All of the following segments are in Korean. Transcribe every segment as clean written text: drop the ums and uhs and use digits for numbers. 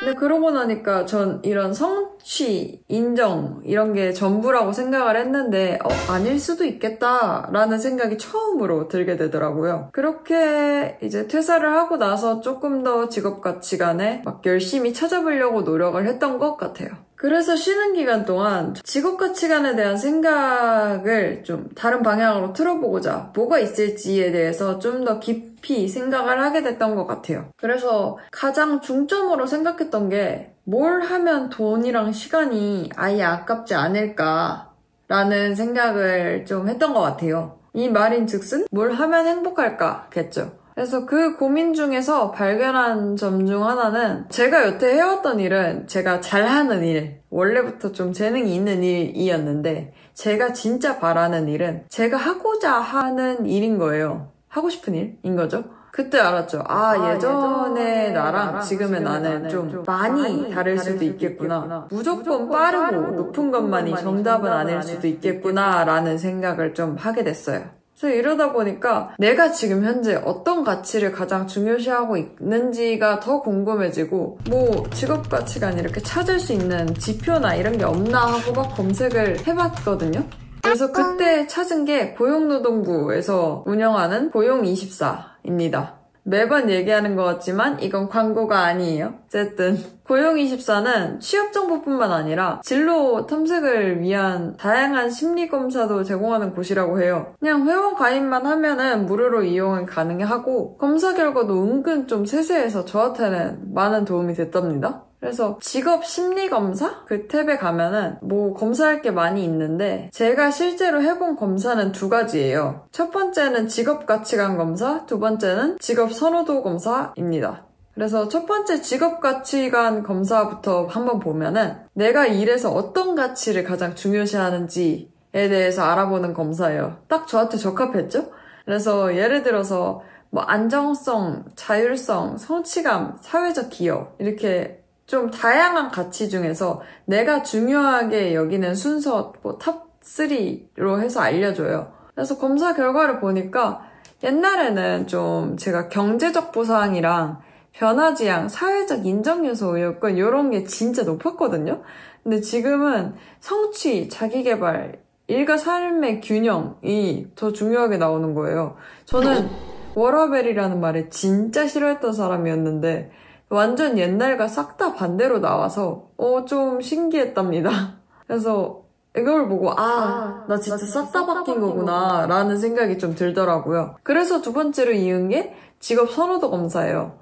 근데 그러고 나니까 전 이런 성취, 인정 이런 게 전부라고 생각을 했는데 아닐 수도 있겠다라는 생각이 처음으로 들게 되더라고요. 그렇게 이제 퇴사를 하고 나서 조금 더 직업 가치관에 막 열심히 찾아보려고 노력을 했던 것 같아요. 그래서 쉬는 기간 동안 직업 가치관에 대한 생각을 좀 다른 방향으로 틀어보고자 뭐가 있을지에 대해서 좀 더 깊이 생각을 하게 됐던 것 같아요. 그래서 가장 중점으로 생각했던 게 뭘 하면 돈이랑 시간이 아예 아깝지 않을까라는 생각을 좀 했던 것 같아요. 이 말인즉슨 뭘 하면 행복할까겠죠. 그래서 그 고민 중에서 발견한 점 중 하나는 제가 여태 해왔던 일은 제가 잘하는 일, 원래부터 좀 재능이 있는 일이었는데 제가 진짜 바라는 일은 제가 하고자 하는 일인 거예요. 하고 싶은 일인 거죠. 그때 알았죠. 예전에 나랑 지금의 나는 좀 많이 다를 수도 있겠구나. 무조건 빠르고 높은 것만이 정답은 아닐 수도 있겠구나 라는 생각을 좀 하게 됐어요. 그래서 이러다 보니까 내가 지금 현재 어떤 가치를 가장 중요시하고 있는지가 더 궁금해지고 직업 가치관 이렇게 찾을 수 있는 지표나 이런 게 없나 하고 막 검색을 해봤거든요. 그래서 그때 찾은 게 고용노동부에서 운영하는 고용24입니다. 매번 얘기하는 것 같지만 이건 광고가 아니에요. 어쨌든 고용24는 취업 정보뿐만 아니라 진로 탐색을 위한 다양한 심리 검사도 제공하는 곳이라고 해요. 그냥 회원 가입만 하면은 무료로 이용은 가능하고 검사 결과도 은근 좀 세세해서 저한테는 많은 도움이 됐답니다. 그래서 직업 심리 검사? 그 탭에 가면은 검사할 게 많이 있는데 제가 실제로 해본 검사는 두 가지예요. 첫 번째는 직업 가치관 검사, 두 번째는 직업 선호도 검사입니다. 그래서 첫 번째 직업 가치관 검사부터 한번 보면은 내가 일에서 어떤 가치를 가장 중요시하는지에 대해서 알아보는 검사예요. 딱 저한테 적합했죠? 그래서 예를 들어서 안정성, 자율성, 성취감, 사회적 기여 이렇게 좀 다양한 가치 중에서 내가 중요하게 여기는 순서 탑 3로 해서 알려줘요. 그래서 검사 결과를 보니까 옛날에는 좀 제가 경제적 보상이랑 변화지향, 사회적 인정 요소 이런 게 진짜 높았거든요. 근데 지금은 성취, 자기개발, 일과 삶의 균형이 더 중요하게 나오는 거예요. 저는 워라벨이라는 말을 진짜 싫어했던 사람이었는데 완전 옛날과 싹 다 반대로 나와서 좀 신기했답니다. 그래서 이걸 보고 나 진짜 싹 다 바뀐 거구나 라는 생각이 좀 들더라고요. 그래서 두 번째로 이은 게 직업 선호도 검사예요.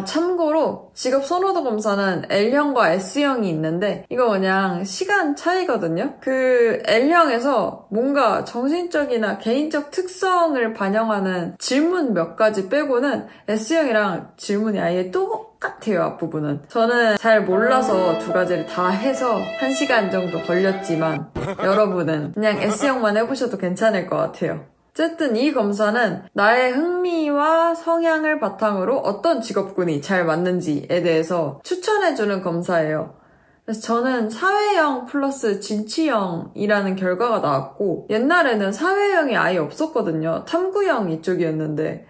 참고로 직업 선호도 검사는 L형과 S형이 있는데 이거 그냥 시간 차이거든요. 그 L형에서 뭔가 정신적이나 개인적 특성을 반영하는 질문 몇 가지 빼고는 S형이랑 질문이 아예 똑같아요, 앞부분은. 저는 잘 몰라서 두 가지를 다 해서 1시간 정도 걸렸지만 여러분은 그냥 S형만 해보셔도 괜찮을 것 같아요. 어쨌든 이 검사는 나의 흥미와 성향을 바탕으로 어떤 직업군이 잘 맞는지에 대해서 추천해주는 검사예요. 그래서 저는 사회형 플러스 진취형이라는 결과가 나왔고 옛날에는 사회형이 아예 없었거든요. 탐구형 이쪽이었는데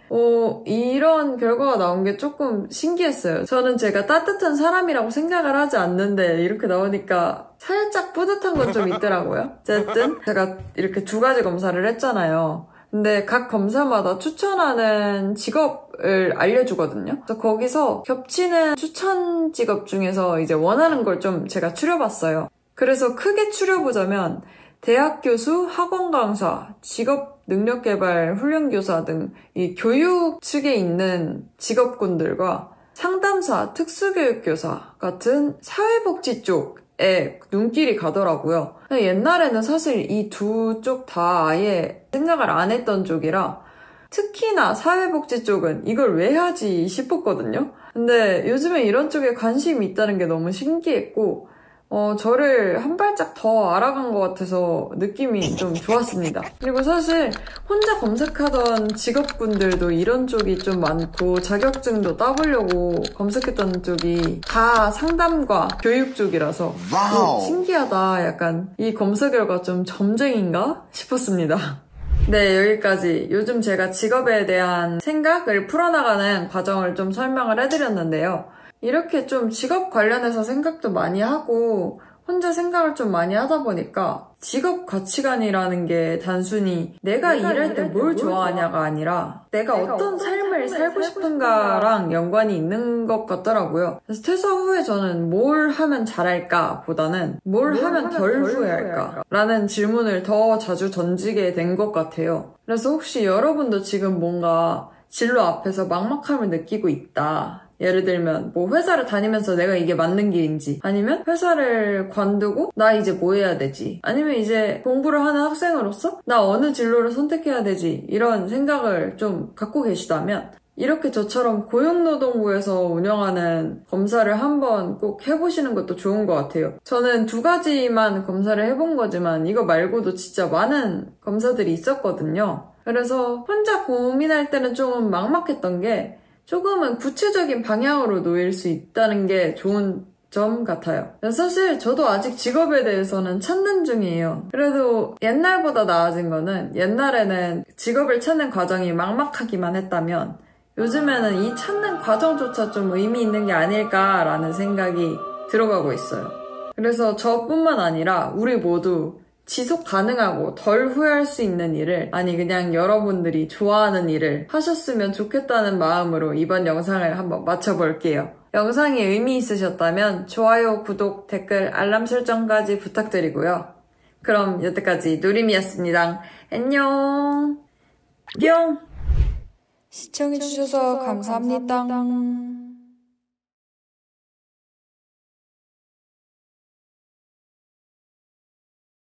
이런 결과가 나온 게 조금 신기했어요. 저는 제가 따뜻한 사람이라고 생각을 하지 않는데 이렇게 나오니까 살짝 뿌듯한 건 좀 있더라고요. 어쨌든 제가 이렇게 두 가지 검사를 했잖아요. 근데 각 검사마다 추천하는 직업을 알려주거든요. 그래서 거기서 겹치는 추천 직업 중에서 이제 원하는 걸 좀 제가 추려봤어요. 그래서 크게 추려보자면 대학 교수, 학원 강사, 직업 능력개발 훈련교사 등 이 교육 측에 있는 직업군들과 상담사, 특수교육교사 같은 사회복지 쪽에 눈길이 가더라고요. 옛날에는 사실 이 두 쪽 다 아예 생각을 안 했던 쪽이라 특히나 사회복지 쪽은 이걸 왜 하지 싶었거든요. 근데 요즘에 이런 쪽에 관심이 있다는 게 너무 신기했고 저를 한 발짝 더 알아간 것 같아서 느낌이 좀 좋았습니다. 그리고 사실 혼자 검색하던 직업군들도 이런 쪽이 좀 많고 자격증도 따보려고 검색했던 쪽이 다 상담과 교육 쪽이라서 신기하다. 약간 이 검색 결과 좀 점쟁인가 싶었습니다. 네, 여기까지 요즘 제가 직업에 대한 생각을 풀어나가는 과정을 좀 설명을 해드렸는데요. 이렇게 좀 직업 관련해서 생각도 많이 하고 혼자 생각을 좀 많이 하다 보니까 직업 가치관이라는 게 단순히 내가 일할 때 뭘 좋아하냐가 아니라 내가 어떤 삶을 살고 싶은가랑 연관이 있는 것 같더라고요. 그래서 퇴사 후에 저는 뭘 하면 잘할까 보다는 뭘 하면 덜 후회할까 라는 질문을 더 자주 던지게 된 것 같아요. 그래서 혹시 여러분도 지금 뭔가 진로 앞에서 막막함을 느끼고 있다. 예를 들면 뭐 회사를 다니면서 내가 이게 맞는 길인지, 아니면 회사를 관두고 나 이제 뭐 해야 되지, 아니면 이제 공부를 하는 학생으로서 나 어느 진로를 선택해야 되지, 이런 생각을 좀 갖고 계시다면 이렇게 저처럼 고용노동부에서 운영하는 검사를 한번 꼭 해보시는 것도 좋은 것 같아요. 저는 2가지만 검사를 해본 거지만 이거 말고도 진짜 많은 검사들이 있었거든요. 그래서 혼자 고민할 때는 조금 막막했던 게 조금은 구체적인 방향으로 놓일 수 있다는 게 좋은 점 같아요. 사실 저도 아직 직업에 대해서는 찾는 중이에요. 그래도 옛날보다 나아진 거는, 옛날에는 직업을 찾는 과정이 막막하기만 했다면 요즘에는 이 찾는 과정조차 좀 의미 있는 게 아닐까라는 생각이 들어가고 있어요. 그래서 저뿐만 아니라 우리 모두 지속 가능하고 덜 후회할 수 있는 일을, 아니 그냥 여러분들이 좋아하는 일을 하셨으면 좋겠다는 마음으로 이번 영상을 한번 마쳐볼게요. 영상이 의미 있으셨다면 좋아요, 구독, 댓글, 알람 설정까지 부탁드리고요. 그럼 여태까지 누림이었습니다. 안녕. 뿅. 시청해주셔서 감사합니다.